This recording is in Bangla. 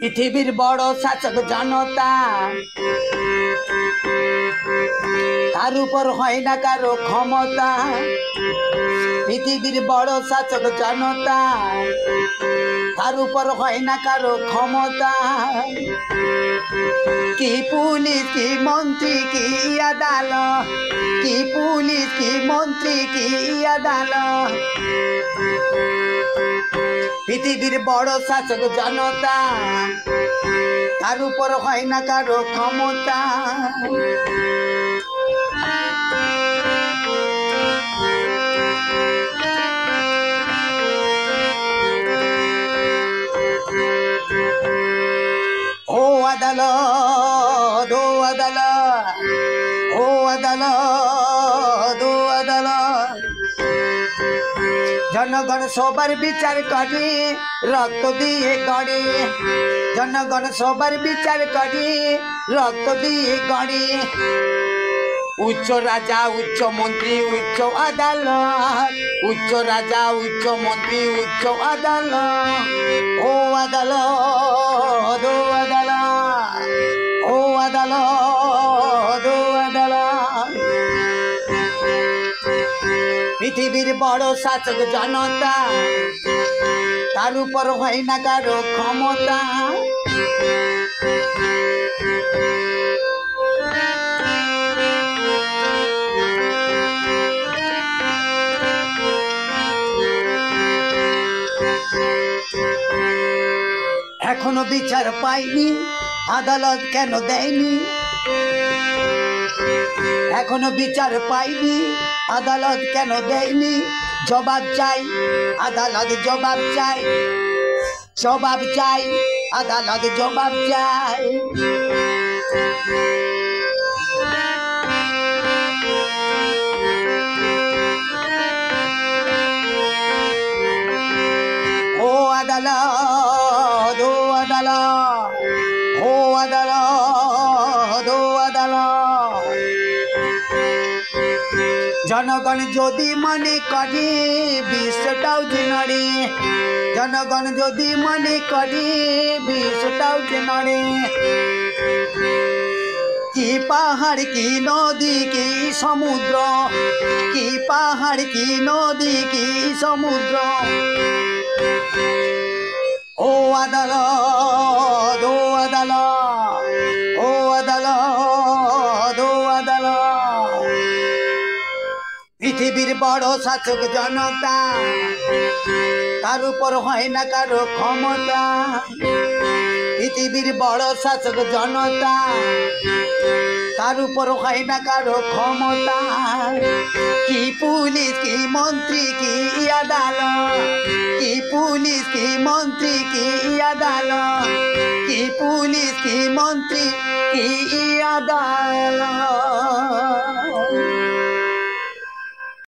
পৃথিবীর বড় শাসক জনতা, তার উপর হয় না কারো ক্ষমতা। পৃথিবীর বড় শাসক জনতা, তার উপর হয় না কারো ক্ষমতা। কি পুলিশ কি মন্ত্রী কি আদালত, কি পুলিশ কি মন্ত্রী কি আদালত। পৃথিবীর বড় শাসক জনতা, তার উপর হয় না কারো ক্ষমতা। ও আদালত, ও আদালত, ও আদালত, ও আদালত। জনগণ সবার বিচার করে রক্ত দিয়ে গড়ে, জনগণ সবার বিচার করে রক্ত দিয়ে গড়ে। উচ্চ রাজা উচ্চ মন্ত্রী উচ্চ আদালত, উচ্চ রাজা উচ্চ মন্ত্রী উচ্চ আদালত। ও আদালত, ও আদালত, ও আদালত, ও আদালত। পৃথিবীর বড় শাসক জনতা, তার উপর হয় না কারো ক্ষমতা। এখনো বিচার পাইনি, আদালত কেন দেয়নি? এখনো বিচার পাইনি, আদালত কেন দেয়নি? জবাব চাই, আদালত জবাব চাই, জবাব চাই, আদালত জবাব চাই। ও আদালত, ও আদালত, ও আদালত, ও আদালত। জনগণ যদি মনে করে বিশ্বটাও যে নড়ে, জনগণ যদি মনে করে বিশ্বটাও যে নড়ে। কি পাহাড় কি নদী কি সমুদ্র, কি পাহাড় কি নদী কি সমুদ্র। ও আদালত, ও আদালত, ও আদালত, ও আদালত। পৃথিবীর বড় শাসক জনতা, তার উপর হয় না কারো ক্ষমতা। পৃথিবীর বড় শাসক জনতা, তার উপর হয় না কারো ক্ষমতা। কি পুলিশ কি মন্ত্রী কি আদালত, কি পুলিশ কি মন্ত্রী কি আদালত, কি পুলিশ কি মন্ত্রী কি আদালত।